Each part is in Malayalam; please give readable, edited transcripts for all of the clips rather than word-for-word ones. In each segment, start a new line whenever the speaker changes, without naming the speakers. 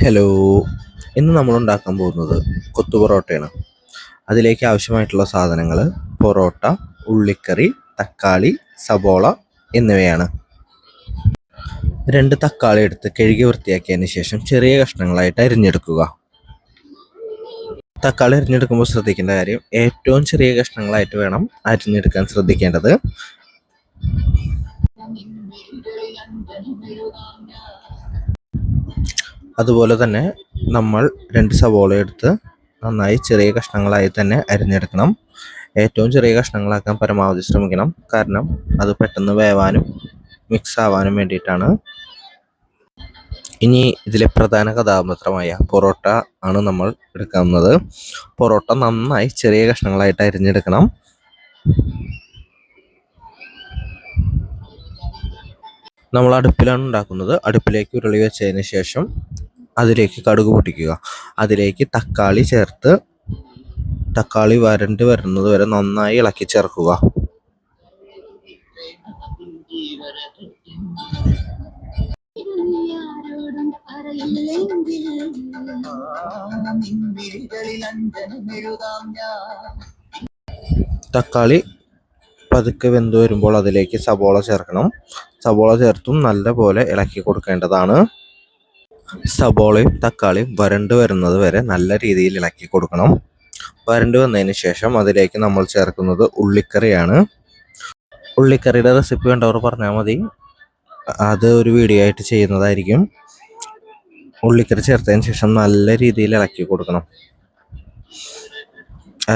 ഹലോ, ഇന്ന് നമ്മൾ ഉണ്ടാക്കാൻ പോകുന്നത് കൊത്തു പൊറോട്ടയാണ്. അതിലേക്ക് ആവശ്യമായിട്ടുള്ള സാധനങ്ങൾ പൊറോട്ട, ഉള്ളിക്കറി, തക്കാളി, സബോള എന്നിവയാണ്. 2 തക്കാളി എടുത്ത് കഴുകി വൃത്തിയാക്കിയതിന് ശേഷം ചെറിയ കഷ്ണങ്ങളായിട്ട് അരിഞ്ഞെടുക്കുക. തക്കാളി അരിഞ്ഞെടുക്കുമ്പോൾ ശ്രദ്ധിക്കേണ്ട കാര്യം, ഏറ്റവും ചെറിയ കഷ്ണങ്ങളായിട്ട് വേണം അരിഞ്ഞെടുക്കാൻ ശ്രദ്ധിക്കേണ്ടത്. അതുപോലെ തന്നെ നമ്മൾ 2 സവോള എടുത്ത് നന്നായി ചെറിയ കഷ്ണങ്ങളായി തന്നെ അരിഞ്ഞെടുക്കണം. ഏറ്റവും ചെറിയ കഷ്ണങ്ങളാക്കാൻ പരമാവധി ശ്രമിക്കണം, കാരണം അത് പെട്ടെന്ന് വേവാനും മിക്സ് ആവാനും വേണ്ടിയിട്ടാണ്. ഇനി ഇതിലെ പ്രധാന കഥാപാത്രമായ പൊറോട്ട ആണ് നമ്മൾ എടുക്കുന്നത്. പൊറോട്ട നന്നായി ചെറിയ കഷ്ണങ്ങളായിട്ട് അരിഞ്ഞെടുക്കണം. നമ്മൾ അടുപ്പിലാണ് ഉണ്ടാക്കുന്നത്. അടുപ്പിലേക്ക് ഉരുളി വെച്ചതിന് ശേഷം അതിലേക്ക് കടുക് പൊട്ടിക്കുക. അതിലേക്ക് തക്കാളി ചേർത്ത് തക്കാളി വരണ്ട് വരുന്നത് വരെ നന്നായി ഇളക്കി ചേർക്കുക. തക്കാളി പതുക്കെ വെന്ത് വരുമ്പോൾ അതിലേക്ക് സബോള ചേർക്കണം. സബോള ചേർത്തും നല്ല പോലെ ഇളക്കി കൊടുക്കേണ്ടതാണ്. സബോളയും തക്കാളിയും വരണ്ട് വരുന്നത് വരെ നല്ല രീതിയിൽ ഇളക്കി കൊടുക്കണം. വരണ്ട് വന്നതിന് ശേഷം അതിലേക്ക് നമ്മൾ ചേർക്കുന്നത് ഉള്ളിക്കറിയാണ്. ഉള്ളിക്കറിയുടെ റെസിപ്പി വേണ്ടവർ പറഞ്ഞാൽ മതി, അത് ഒരു വീഡിയോ ആയിട്ട് ചെയ്യുന്നതായിരിക്കും. ഉള്ളിക്കറി ചേർത്തതിന് ശേഷം നല്ല രീതിയിൽ ഇളക്കി കൊടുക്കണം.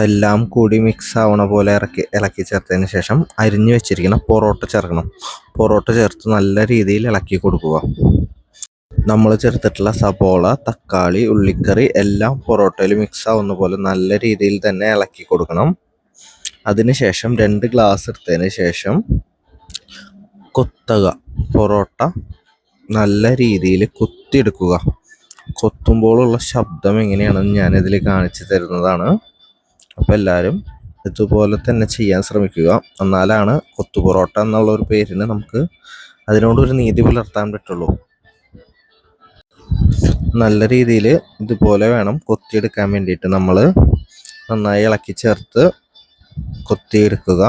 എല്ലാം കൂടി മിക്സ് ആവണ പോലെ ഇളക്കി ചേർത്തതിന് ശേഷം അരിഞ്ഞു വെച്ചിരിക്കുന്ന പൊറോട്ട ചേർക്കണം. പൊറോട്ട ചേർത്ത് നല്ല രീതിയിൽ ഇളക്കി കൊടുക്കുക. നമ്മൾ ചേർത്തിട്ടുള്ള സബോള, തക്കാളി, ഉള്ളിക്കറി എല്ലാം പൊറോട്ടയിൽ മിക്സ് ആവുന്ന പോലെ നല്ല രീതിയിൽ തന്നെ ഇളക്കി കൊടുക്കണം. അതിനുശേഷം 2 ഗ്ലാസ് എടുത്തതിന് ശേഷം കൊത്തുക. പൊറോട്ട നല്ല രീതിയിൽ കുത്തിയെടുക്കുക. കൊത്തുമ്പോഴുള്ള ശബ്ദം എങ്ങനെയാണെന്ന് ഞാനിതിൽ കാണിച്ചു തരുന്നതാണ്. അപ്പോൾ എല്ലാവരും ഇതുപോലെ തന്നെ ചെയ്യാൻ ശ്രമിക്കുക. എന്നാലാണ് കൊത്തു പൊറോട്ട എന്നുള്ള ഒരു പേരിന് നമുക്ക് അതിനോടൊരു നീതി പുലർത്താൻ പറ്റുള്ളൂ. നല്ല രീതിയിൽ ഇതുപോലെ വേണം കൊത്തിയെടുക്കാൻ വേണ്ടിയിട്ട്. നമ്മൾ നന്നായി ഇളക്കി ചേർത്ത് കൊത്തിയെടുക്കുക.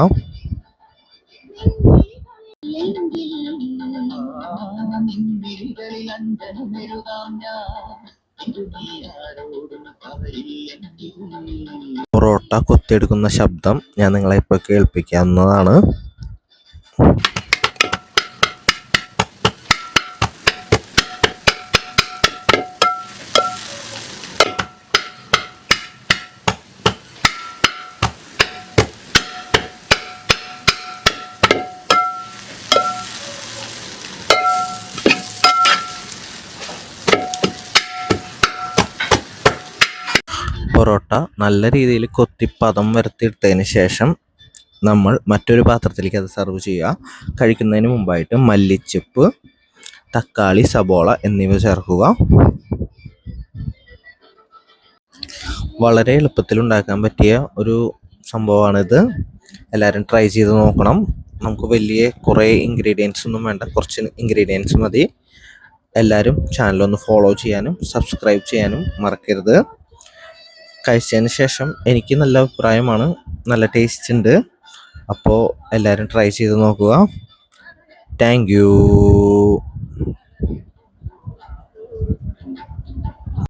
പൊറോട്ട കൊത്തിയെടുക്കുന്ന ശബ്ദം ഞാൻ നിങ്ങളെ ഇപ്പോൾ കേൾപ്പിക്കാവുന്നതാണ്. പൊറോട്ട നല്ല രീതിയിൽ കൊത്തിപ്പദം വരുത്തിയെടുത്തതിന് ശേഷം നമ്മൾ മറ്റൊരു പാത്രത്തിലേക്ക് അത് സെർവ് ചെയ്യുക. കഴിക്കുന്നതിന് മുമ്പായിട്ട് മല്ലിച്ചപ്പ്, തക്കാളി, സബോള എന്നിവ ചേർക്കുക. വളരെ എളുപ്പത്തിൽ ഉണ്ടാക്കാൻ പറ്റിയ ഒരു സംഭവമാണിത്. എല്ലാവരും ട്രൈ ചെയ്ത് നോക്കണം. നമുക്ക് കുറേ ഇൻഗ്രീഡിയൻസ് ഒന്നും വേണ്ട, കുറച്ച് ഇൻഗ്രീഡിയൻസ് മതി. എല്ലാവരും ചാനലൊന്ന് ഫോളോ ചെയ്യാനും സബ്സ്ക്രൈബ് ചെയ്യാനും മറക്കരുത്. കഴിച്ചതിന് ശേഷം എനിക്ക് നല്ല അഭിപ്രായമാണ്, നല്ല ടേസ്റ്റ് ഉണ്ട്. അപ്പോൾ എല്ലാവരും ട്രൈ ചെയ്ത് നോക്കുക. Thank you.